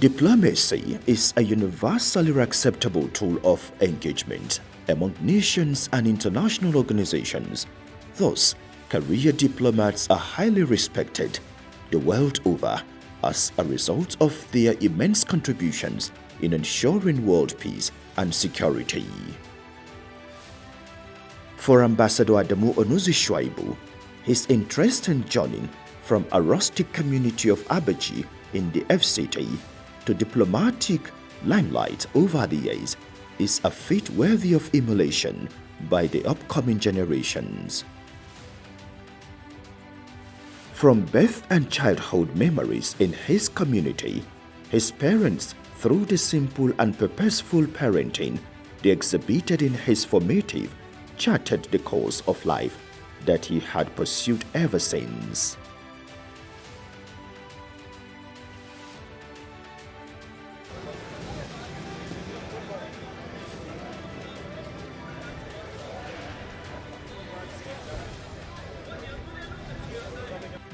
Diplomacy is a universally acceptable tool of engagement among nations and international organizations. Thus, career diplomats are highly respected the world over as a result of their immense contributions in ensuring world peace and security. For Ambassador Adamu Onuzi Shuaibu, his interest in journeying from a rustic community of Abuja in the FCT to diplomatic limelight over the years is a feat worthy of emulation by the upcoming generations. From birth and childhood memories in his community, his parents, through the simple and purposeful parenting they exhibited in his formative, charted the course of life that he had pursued ever since.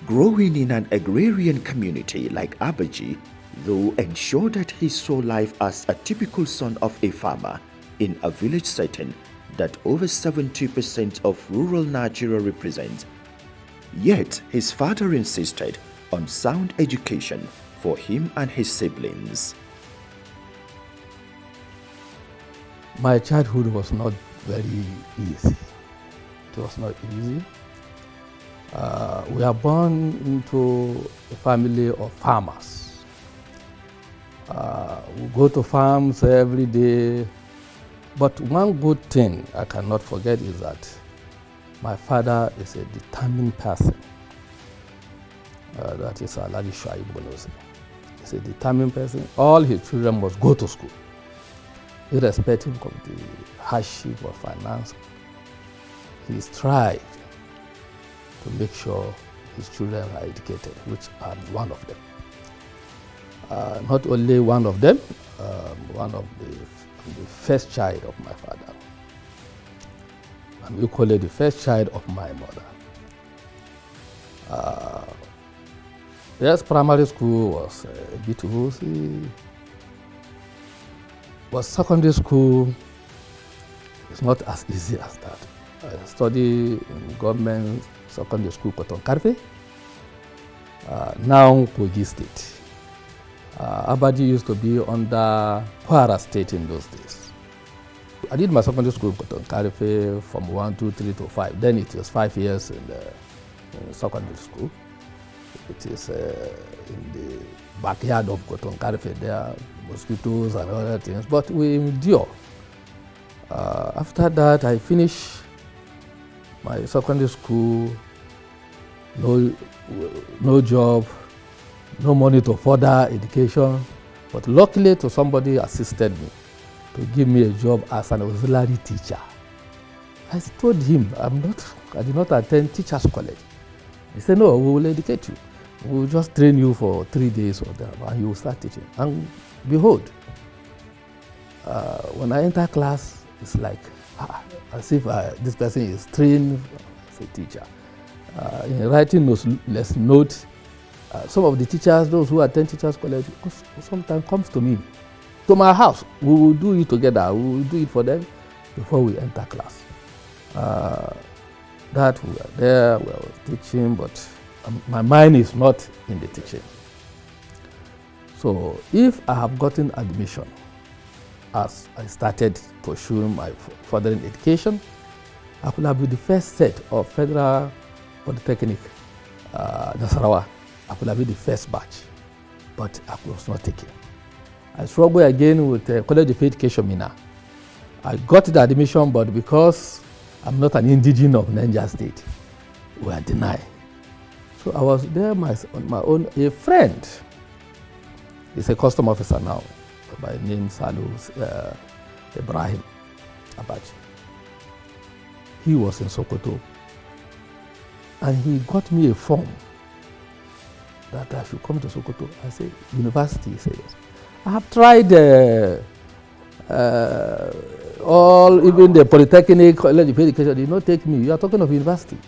Growing in an agrarian community like Abuja, though ensured that he saw life as a typical son of a farmer in a village setting that over 70% of rural Nigeria represents, yet his father insisted on sound education for him and his siblings. My childhood was not very easy. It was not easy. We are born into a family of farmers. We go to farms every day. But one good thing I cannot forget is that my father is a determined person. That is Alhaji Shuaibu. He's a determined person. All his children must go to school, irrespective of the hardship or finance. He's tried to make sure his children are educated, which I'm one of them. Not only one of them, one of the first child of my father. I'm equally the first child of my mother. Yes, primary school was a bit woozy, but secondary school is not as easy as that. I studied in government secondary school, Cotton Karfe, now Kogi State. Abuja used to be under Kwara State in those days. I did my secondary school in Cotton Karfe from 1, 2, 3 to 5. Then it was 5 years in secondary school. It is in the backyard of Cotton Karfe. There are mosquitoes and other things, but we endure. After that, I finished my secondary school, no job, no money to further education, but luckily somebody assisted me to give me a job as an auxiliary teacher. I told him, I did not attend teachers college. He said, no, we will educate you. We will just train you for 3 days or that, and you will start teaching. And behold, when I enter class, it's like, as if this person is trained as a teacher. In writing less notes, some of the teachers, those who attend teachers college, sometimes comes to me, to my house. We will do it together. We will do it for them before we enter class. That we were there, we were teaching, but my mind is not in the teaching. So if I have gotten admission as I started pursuing my further education, I could have been the first set of Federal Polytechnic, Nasarawa. I could have been the first batch, but I was not taken. I struggled again with College of Education, Mina. I got the admission, but because I'm not an indigenous of Niger State, we were denied. So I was there on my own. A friend, he's a custom officer now, by name Salu Ibrahim Abaji. He was in Sokoto, and he got me a form that I should come to Sokoto. I said, university? He said, yes. I have tried even the Polytechnic, College of Education, they did not take me. You are talking of university.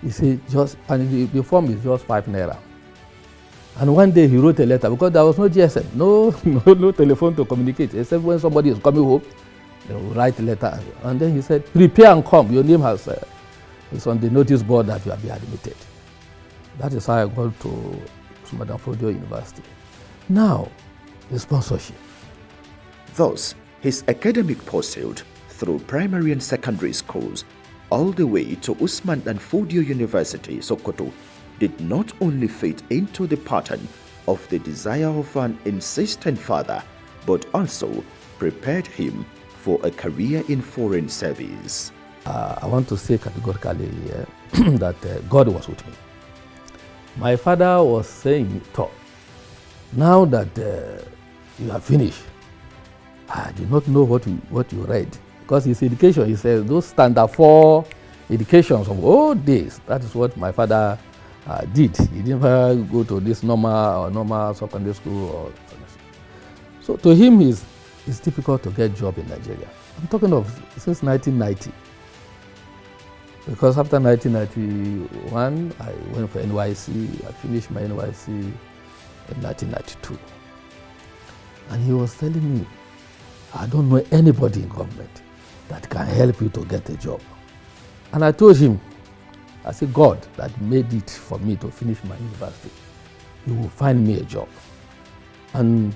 He said, the form is just 5 naira. And one day he wrote a letter because there was no GSM, no telephone to communicate, except when somebody is coming home, they will write a letter. And then he said, prepare and come. Your name is on the notice board that you have been admitted. That is how I got to Madam Fodio University. Now, the sponsorship. Thus, his academic pursuit through primary and secondary schools all the way to Usman and Fodio University, Sokoto, did not only fit into the pattern of the desire of an insistent father, but also prepared him for a career in foreign service. I want to say categorically that God was with me. My father was saying, now that you have finished, I did not know what you read. Because his education, he says, those standard 4 educations of old days, that is what my father did. He didn't go to this normal secondary school. So to him, it's difficult to get a job in Nigeria. I'm talking of since 1990. Because after 1991, I went for NYC. I finished my NYC in 1992. And he was telling me, I don't know anybody in government that can help you to get a job. And I told him, I said, God that made it for me to finish my university, He will find me a job. And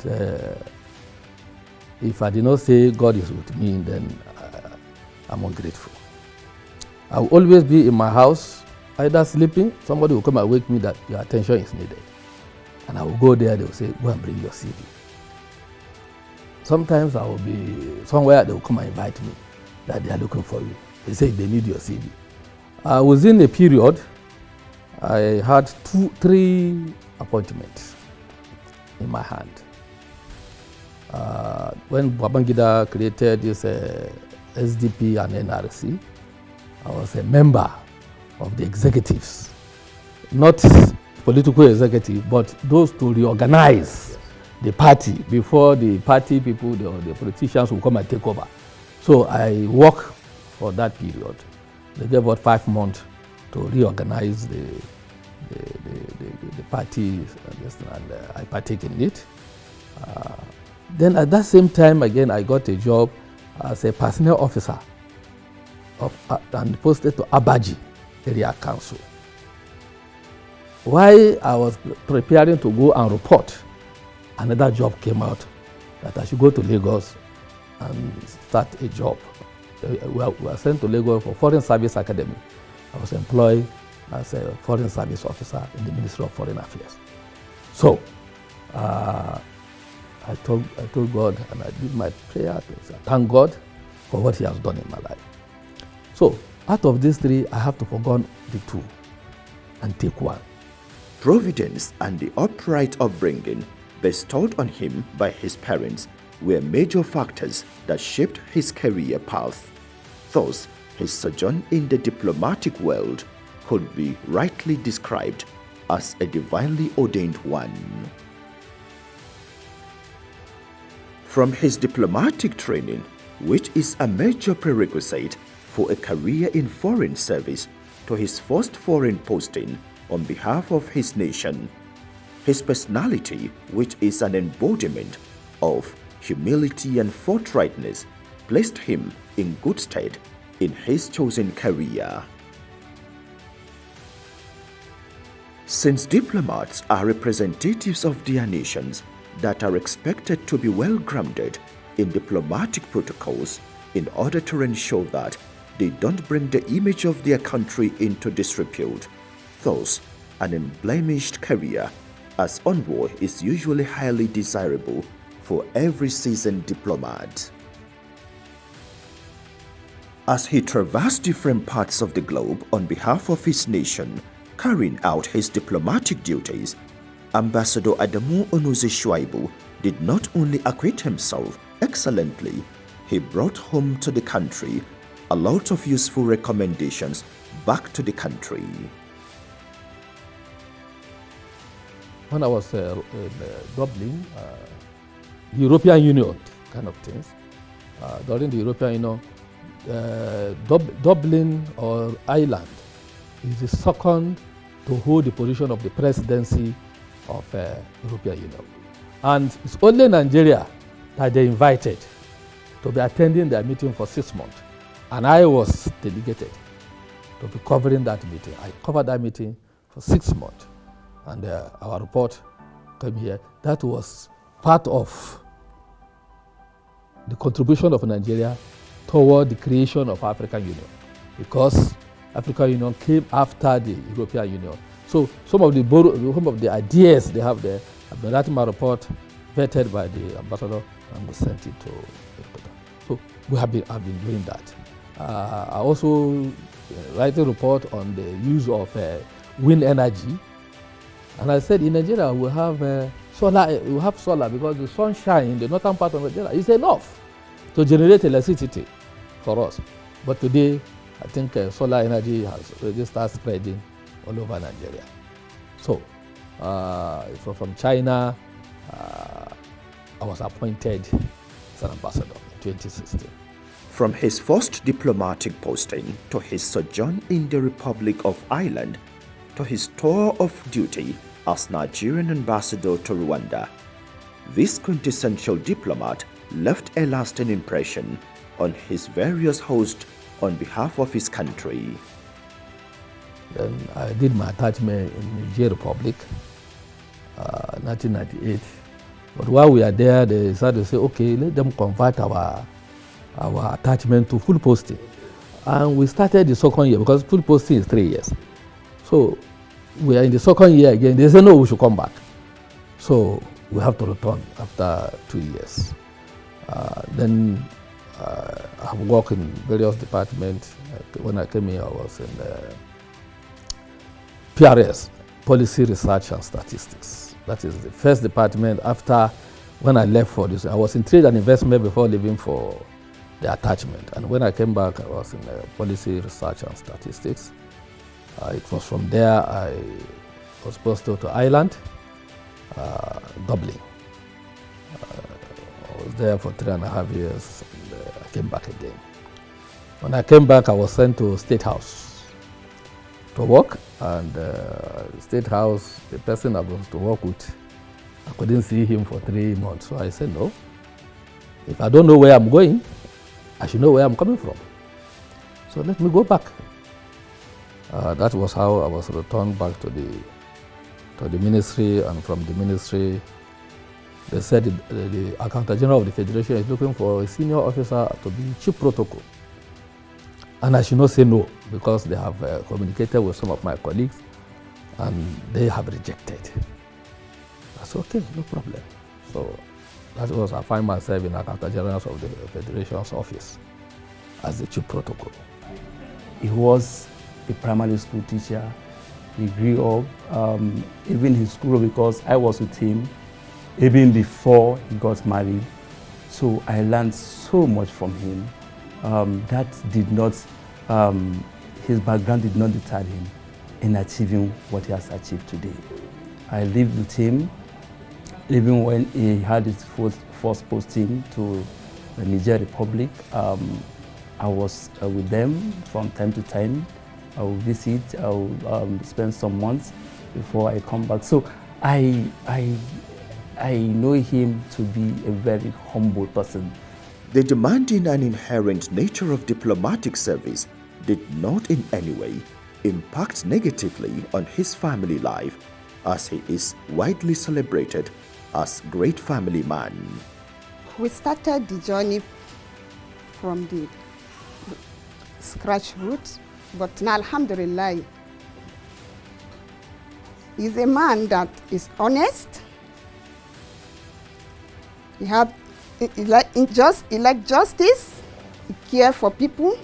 if I did not say God is with me, then I'm ungrateful. I will always be in my house, either sleeping, somebody will come and wake me that your attention is needed. And I will go there, they will say, go and bring your CV. Sometimes I will be somewhere, they will come and invite me that they are looking for you. They say they need your CV. Within a period, I had 3 appointments in my hand. When Babangida created this SDP and NRC, I was a member of the executives, not political executive, but those to reorganize the party before the party people, the politicians will come and take over. So I worked for that period. They gave us 5 months to reorganize the party, and I partake in it. Then at that same time, again, I got a job as a personnel officer and posted to Abuja Area Council. While I was preparing to go and report, another job came out that I should go to Lagos and start a job. We were sent to Lagos for Foreign Service Academy. I was employed as a Foreign Service officer in the Ministry of Foreign Affairs. So I told God, and I did my prayer to say, thank God for what He has done in my life. So out of these 3, I have to forgo the 2 and take 1. Providence and the upright upbringing bestowed on him by his parents were major factors that shaped his career path. Thus, his sojourn in the diplomatic world could be rightly described as a divinely ordained one. From his diplomatic training, which is a major prerequisite for a career in foreign service, to his first foreign posting on behalf of his nation, his personality, which is an embodiment of humility and forthrightness, placed him in good stead in his chosen career. Since diplomats are representatives of their nations that are expected to be well grounded in diplomatic protocols in order to ensure that they don't bring the image of their country into disrepute, thus an unblemished career as envoy is usually highly desirable for every seasoned diplomat. As he traversed different parts of the globe on behalf of his nation, carrying out his diplomatic duties, Ambassador Adamu Onuze Shuaibu did not only acquit himself excellently, he brought home to the country a lot of useful recommendations back to the country. When I was in Dublin, European Union kind of things, during the European Union, Dublin or Ireland is the second to hold the position of the presidency of European Union. And it's only Nigeria that they invited to be attending their meeting for 6 months. And I was delegated to be covering that meeting. I covered that meeting for 6 months. And our report came here. That was part of the contribution of Nigeria toward the creation of African Union, because African Union came after the European Union. So some of the ideas they have there have been written my report, vetted by the ambassador, and we sent it to the. So I've been doing that. I also write a report on the use of wind energy, and I said in Nigeria we have solar. We have solar because the sunshine in the northern part of Nigeria is enough to generate electricity for us. But today, I think solar energy has already started spreading all over Nigeria. So, from China, I was appointed as an ambassador in 2016. From his first diplomatic posting to his sojourn in the Republic of Ireland to his tour of duty as Nigerian ambassador to Rwanda, this quintessential diplomat left a lasting impression on his various hosts on behalf of his country. Then I did my attachment in Niger Republic, 1998. But while we are there, they decided to say, okay, let them convert our attachment to full posting. And we started the second year because full posting is 3 years. So we are in the second year again. They said, no, we should come back. So we have to return after 2 years. Then I have worked in various departments. When I came here, I was in PRS, Policy Research and Statistics. That is the first department after when I left for this. I was in trade and investment before leaving for the attachment. And when I came back, I was in Policy Research and Statistics. It was from there I was posted to Ireland, Dublin. I was there for 3.5 years, and I came back again. When I came back, I was sent to State House to work, and State House, the person I was to work with, I couldn't see him for 3 months. So I said, no, if I don't know where I'm going, I should know where I'm coming from. So let me go back. That was how I was returned back to the ministry, and from the ministry, they said the Accountant General of the Federation is looking for a senior officer to be chief protocol. And I should not say no, because they have communicated with some of my colleagues and they have rejected. I said, okay, no problem. So that was, I find myself in Accountant General of the Federation's office as the chief protocol. He was a primary school teacher. He grew up, even in school, because I was with him even before he got married. So I learned so much from him. That did not, his background did not deter him in achieving what he has achieved today. I lived with him even when he had his first posting to the Niger Republic. I was with them from time to time. I will visit, I will spend some months before I come back. So I know him to be a very humble person. The demanding and inherent nature of diplomatic service did not in any way impact negatively on his family life, as he is widely celebrated as great family man. We started the journey from the scratch root, but now alhamdulillah, he's a man that is honest. He like justice, he cares for people.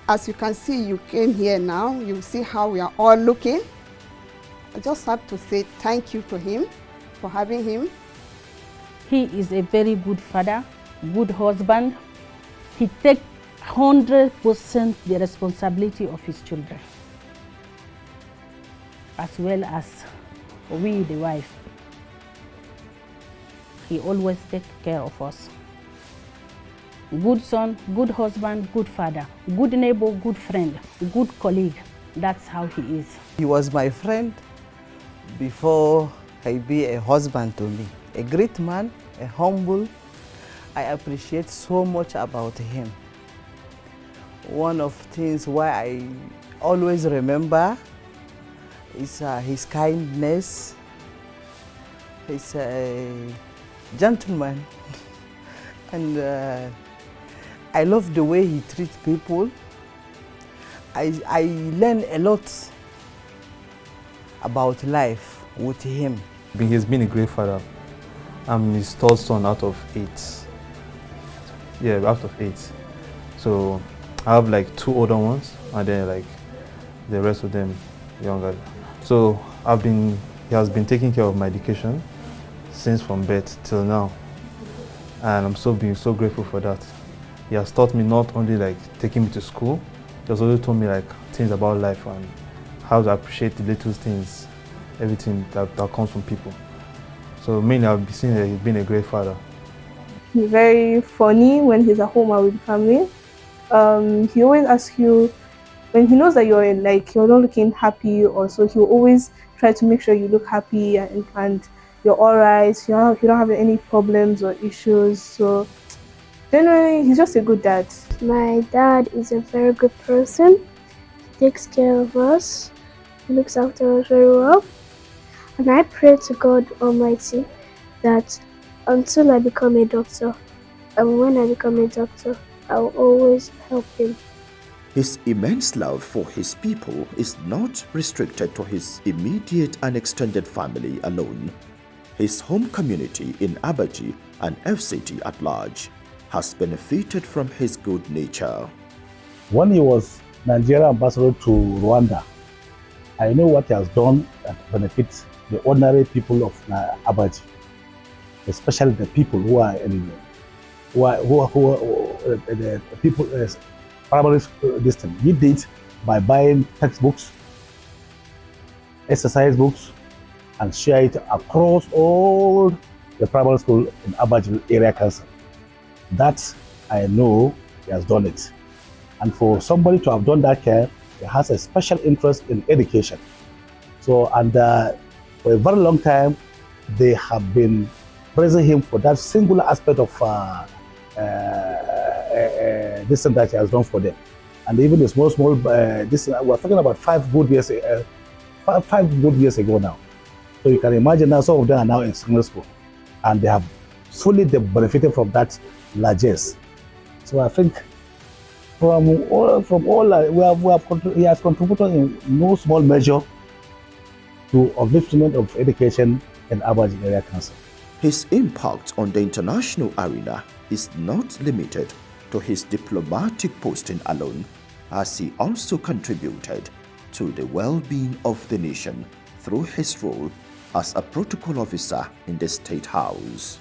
As you can see, you came here now, you see how we are all looking. I just have to say thank you to him for having him. He is a very good father, good husband. He takes 100% the responsibility of his children, as well as we, the wife. He always takes care of us. Good son, good husband, good father, good neighbor, good friend, good colleague. That's how he is. He was my friend before he be a husband to me. A great man, a humble. I appreciate so much about him. One of the things why I always remember is his kindness. He's a gentleman. And I love the way he treats people. I learn a lot about life with him. He's been a great father. I'm his third son out of 8. Yeah, out of 8. So I have like 2 older ones and then like the rest of them younger. So he has been taking care of my education since from birth till now. And I'm being so grateful for that. He has taught me not only like taking me to school, he has also told me like things about life and how to appreciate the little things, everything that comes from people. So mainly I've seen that he's been a great father. He's very funny when he's at home and with family. He always asks you, when he knows that you're not looking happy or so, he'll always try to make sure you look happy and you're all right, you don't have any problems or issues. So generally, he's just a good dad. My dad is a very good person. He takes care of us. He looks after us very well. And I pray to God Almighty that until I become a doctor, and when I become a doctor, I will always help him. His immense love for his people is not restricted to his immediate and extended family alone. His home community in Abuja and FCT at large has benefited from his good nature. When he was Nigeria ambassador to Rwanda, I know what he has done that benefits the ordinary people of Abuja, especially the people who are the people primary distance. He did by buying textbooks, exercise books, and share it across all the primary school in Abuja area council. That I know he has done it. And for somebody to have done that care, he has a special interest in education. So, and for a very long time, they have been praising him for that singular aspect of this thing that he has done for them. And even the small, we're talking about 5 good years ago now. So you can imagine now some of them are now in secondary school and they have fully benefited from that largesse. So I think he has contributed in no small measure to upliftment of education in Abuja Area Council. His impact on the international arena is not limited to his diplomatic posting alone, as he also contributed to the well-being of the nation through his role as a protocol officer in the State House.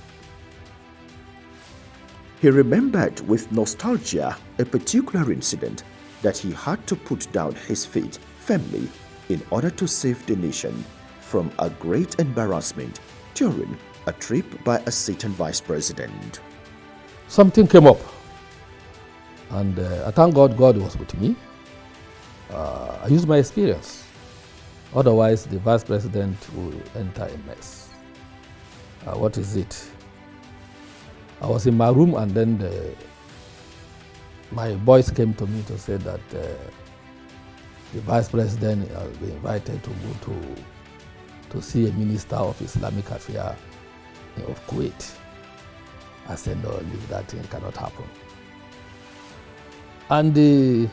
He remembered with nostalgia a particular incident that he had to put down his feet firmly in order to save the nation from a great embarrassment during a trip by a sitting vice president. Something came up, and I thank God was with me. I used my experience. Otherwise, the vice president will enter a mess. What is it? I was in my room, and then my boys came to me to say that the vice president has been invited to go to see a minister of Islamic Affairs of Kuwait. I said, no, leave that thing, cannot happen. And they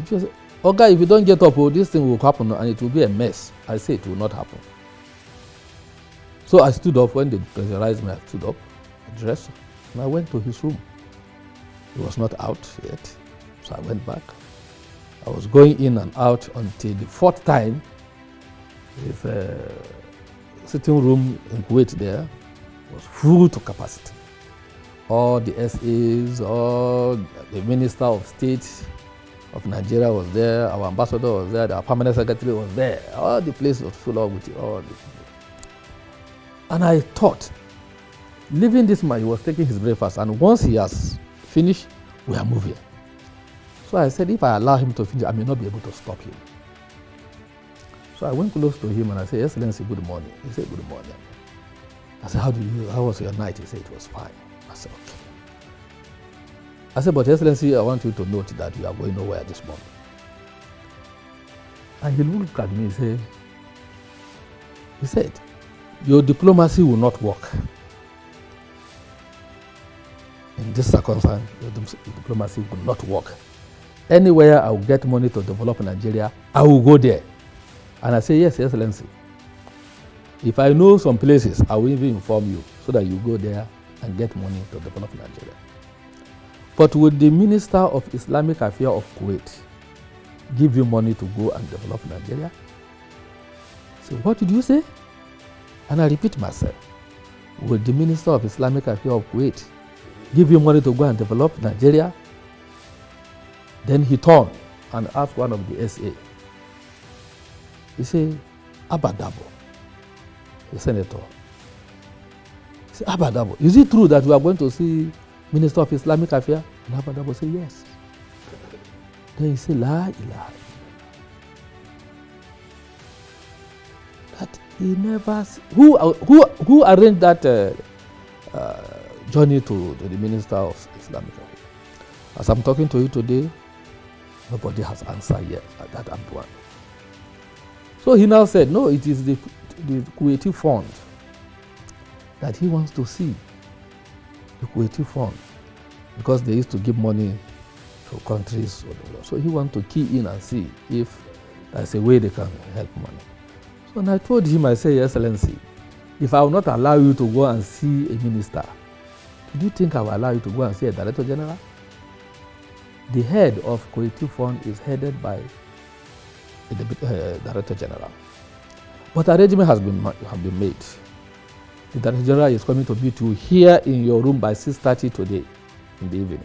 just, okay, if you don't get up, this thing will happen and it will be a mess. I said it will not happen. So I stood up. When they pressurized me, I stood up, dressed, and I went to his room. He was not out yet, so I went back. I was going in and out until the 4th time. His sitting room in Kuwait there was full to capacity. All the SAs, all the Minister of State of Nigeria was there, our ambassador was there, our permanent secretary was there. All the place was full of with all the people. And I thought, leaving this man, he was taking his breakfast, and once he has finished, we are moving. So I said, if I allow him to finish, I may not be able to stop him. So I went close to him and I said, Excellency, good morning. He said, good morning. I said, how was your night? He said, it was fine. I said, okay. I said, but Excellency, I want you to note that you are going nowhere this morning. And he looked at me and he said, your diplomacy will not work. In this circumstance, your diplomacy will not work. Anywhere I will get money to develop Nigeria, I will go there. And I say, yes, Excellency. If I know some places, I will even inform you so that you go there and get money to develop Nigeria. But would the Minister of Islamic Affairs of Kuwait give you money to go and develop Nigeria? So what did you say? And I repeat myself. Would the Minister of Islamic Affairs of Kuwait give you money to go and develop Nigeria? Then he turned and asked one of the SA. He said, Abadabo, the senator. He said, Abadabo, is it true that we are going to see Minister of Islamic Affairs? And Abadabo said, yes. Then he said, La ilaha. That he never, who arranged that journey to the Minister of Islamic Affairs? As I'm talking to you today, nobody has answered yet at that one. So he now said, no, it is the Kuwaiti fund that he wants to see. The Kuwaiti fund, because they used to give money to countries. So he wants to key in and see if there's a way they can help money. So when I told him, I said, Excellency, if I will not allow you to go and see a minister, do you think I will allow you to go and see a Director General? The head of Kuwaiti fund is headed by the Director General. But arrangement has been made. The Director General is coming to meet you here in your room by 6:30 today in the evening.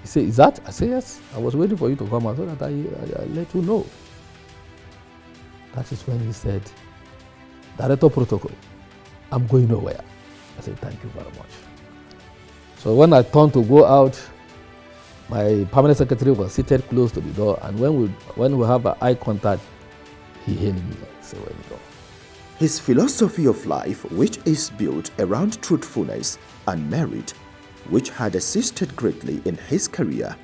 He said, is that? I said, yes. I was waiting for you to come out so that I let you know. That is when he said, Director Protocol, I'm going nowhere. I said, thank you very much. So when I turned to go out, my permanent secretary was seated close to the door, and when we have eye contact, he hailed me. So when we go. His philosophy of life, which is built around truthfulness and merit, which had assisted greatly in his career,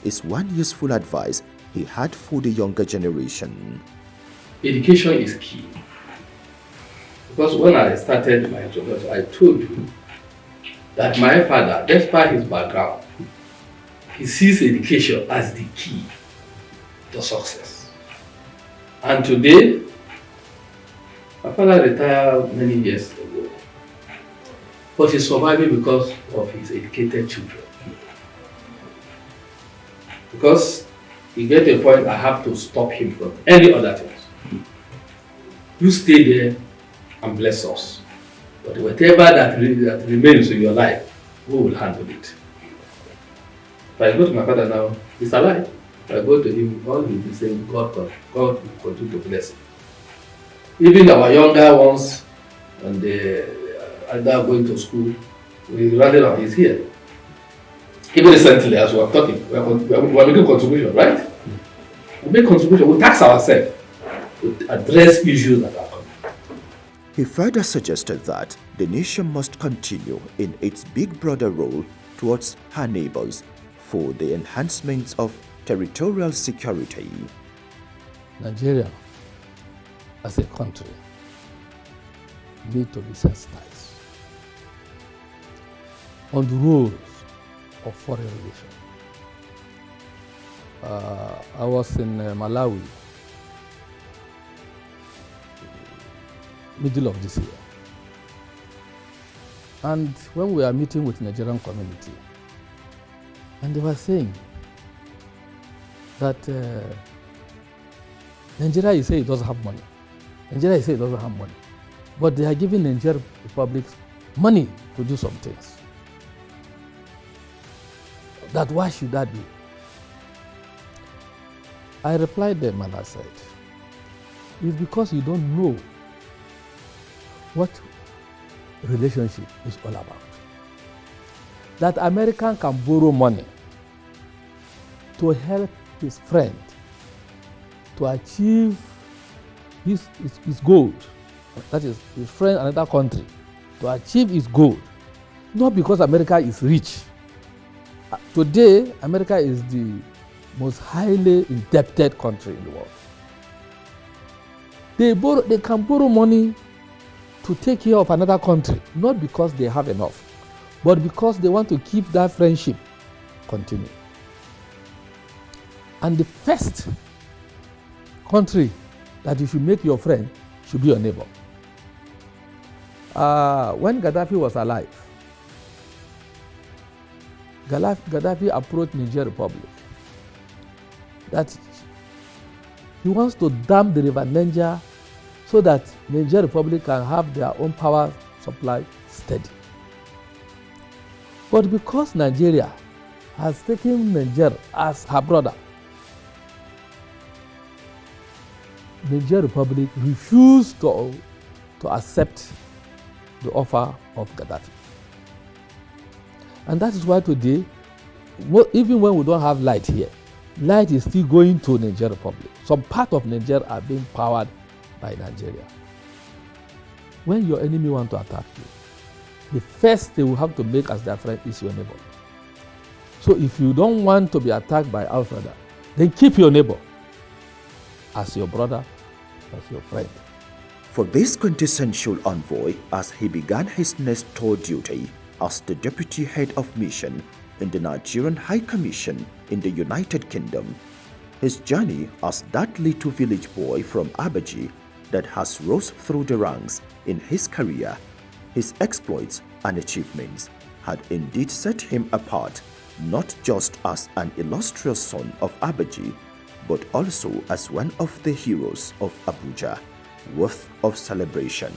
is one useful advice he had for the younger generation. Education is key. Because when I started my introduction, I told you that my father, despite his background, he sees education as the key to success. And today, my father retired many years ago, but he's surviving because of his educated children. Because he gets to a point I have to stop him from any other things. You stay there and bless us. But whatever that remains in your life, we will handle it. If I go to my father now, he's alive. If I go to him, all will be saying, God will continue to bless him. Even our younger ones, when they are going to school, we rather on his here. Even recently, as we are talking, we are making contribution, right? We make contribution, we tax ourselves to address issues that are coming. He further suggested that the nation must continue in its big brother role towards her neighbors for the enhancement of territorial security. Nigeria, as a country, need to be sensitized on the rules of foreign relations. I was in Malawi middle of this year, and when we are meeting with Nigerian community, and they were saying that Nigeria, you say it doesn't have money. Nigeria, you say it doesn't have money. But they are giving Nigerian Republic money to do some things. That why should that be? I replied them and I said, it's because you don't know what relationship is all about. That American can borrow money to help his friend to achieve his goal, that is, his friend in another country, to achieve his goal, not because America is rich. Today, America is the most highly indebted country in the world. They can borrow money to take care of another country, not because they have enough, but because they want to keep that friendship continue. And the first country that you should make your friend should be your neighbor. When Gaddafi was alive, Gaddafi approached Niger Republic that he wants to dam the river Niger so that Niger Republic can have their own power supply steady. But because Nigeria has taken Niger as her brother, Niger Republic refused to accept the offer of Gaddafi. And that is why today, even when we don't have light here, light is still going to Niger Republic. Some part of Niger are being powered by Nigeria. When your enemy want to attack you, the first they will have to make as their friend is your neighbor. So if you don't want to be attacked by outsider, then keep your neighbor as your brother, as your friend. For this quintessential envoy, as he began his next tour duty as the Deputy Head of Mission in the Nigerian High Commission in the United Kingdom, his journey as that little village boy from Abuja that has rose through the ranks in his career, his exploits and achievements had indeed set him apart, not just as an illustrious son of Abuja, but also as one of the heroes of Abuja, worth of celebration.